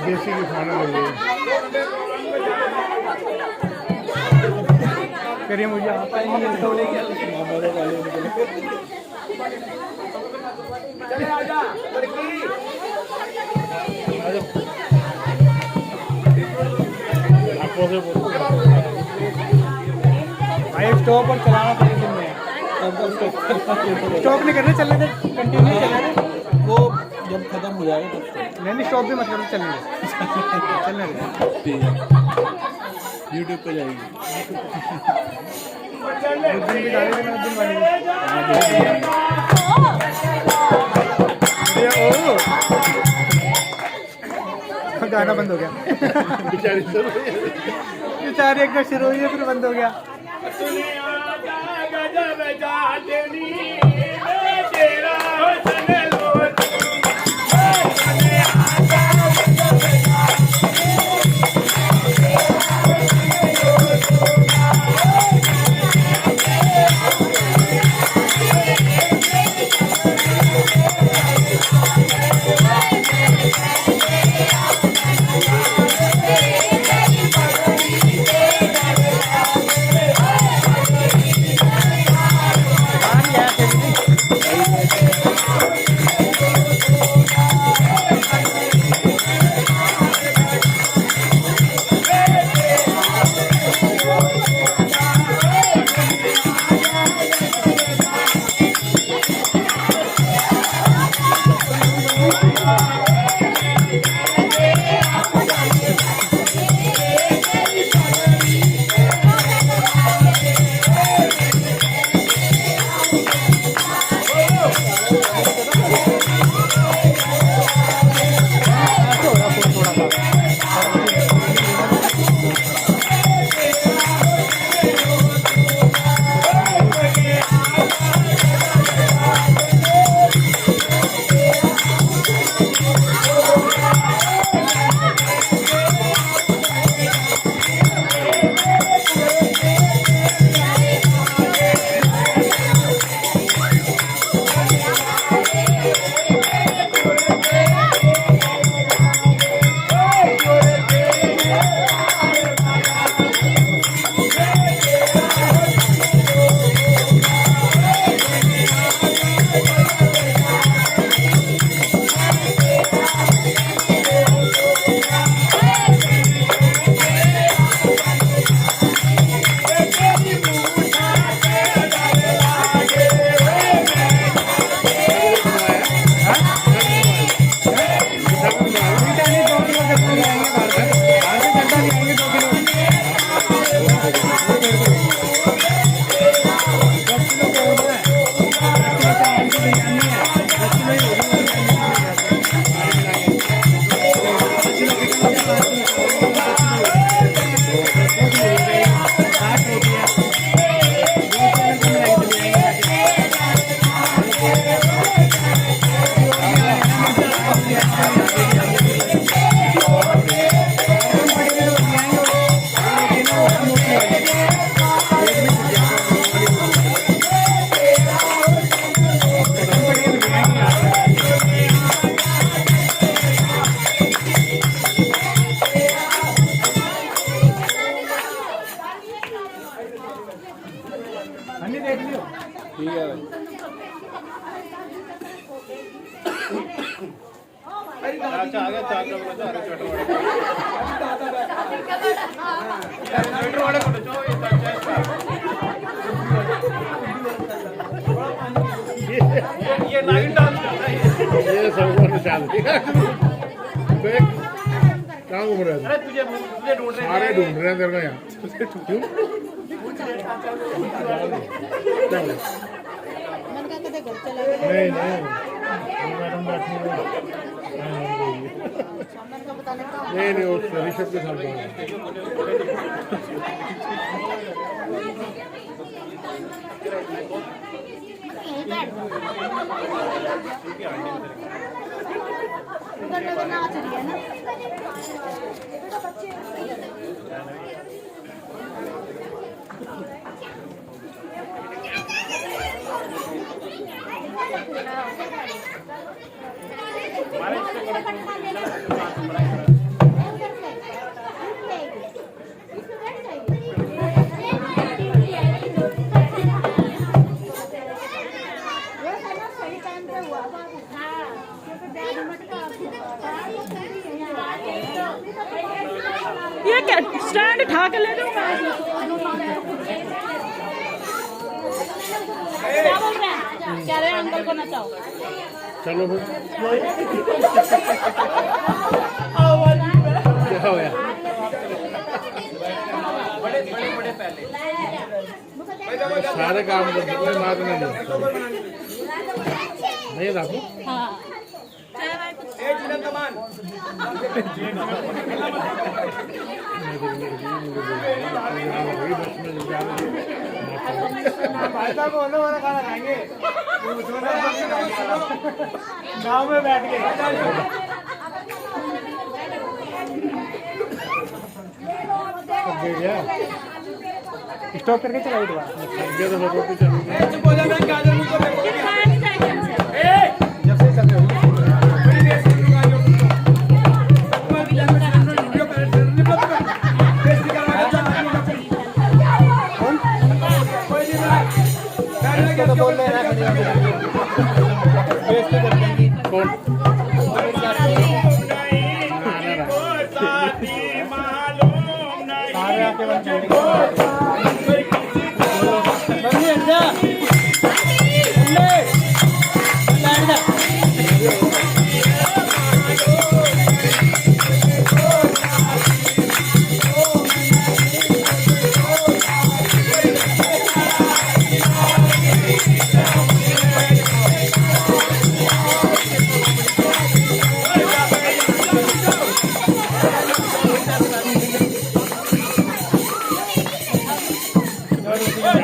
देसी की खाना लगे करिए मुझे आता ही नहीं है तो चले आजा लड़की भाई स्टॉप पर चलाना पड़ेगा स्टॉप नहीं करने चलने दे कंटिन्यू चलने दे वो जब खत्म हो जाएगा तब नहीं स्टॉप भी मत करना चलने दे चलने दे ठीक है यूट्यूब पे जाएगी उस दिन भी डालेंगे ना उस दिन वाली गाना बंद हो गया बेचारी एक बार शुरू हुई है फिर बंद हो गया ये लाइन डांस कर रहा है ये सब निशान कहाँ घूम रहे हैं? अरे तुझे ढूंढ रहे हैं सारे ढूंढ रहे हैं तेरे को यहाँ क्यों? नहीं नहीं मैडम बैठी नहीं नहीं उस ऋषभ के साथ उधर नाच रही है ना हमारे ये क्या स्टैंड उठा के ले जाऊँ क्या बोल रहे हैं कह रहे हैं अंकल को नचाओ चलो फिर क्या हो गया सारे काम करते कोई बात नहीं नहीं राखू हाँ भाई साहब बोलो वाला खाना खाएंगे गाँव में बैठ के स्टॉप करके चलाइए दोबारा जब से चल रहे हो तो बोल रहे हैं बेइज्जती कर देंगी कौन सारे आके बन जाएंगे बंदे जा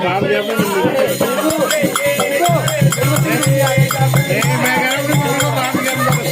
काम दिया नहीं मैं कह रहा हूँ काम के अंदर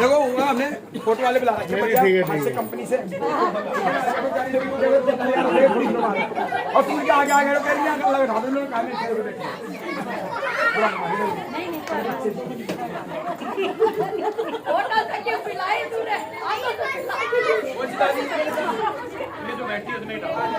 देखो हमने फोटो वाले बुला रखे हैं कंपनी से और तुम क्या आगे आगे कह रही है अगर लगा दो लोग काले होटल तक के पिलाए तूने ये जो बैठी है उसमें डाल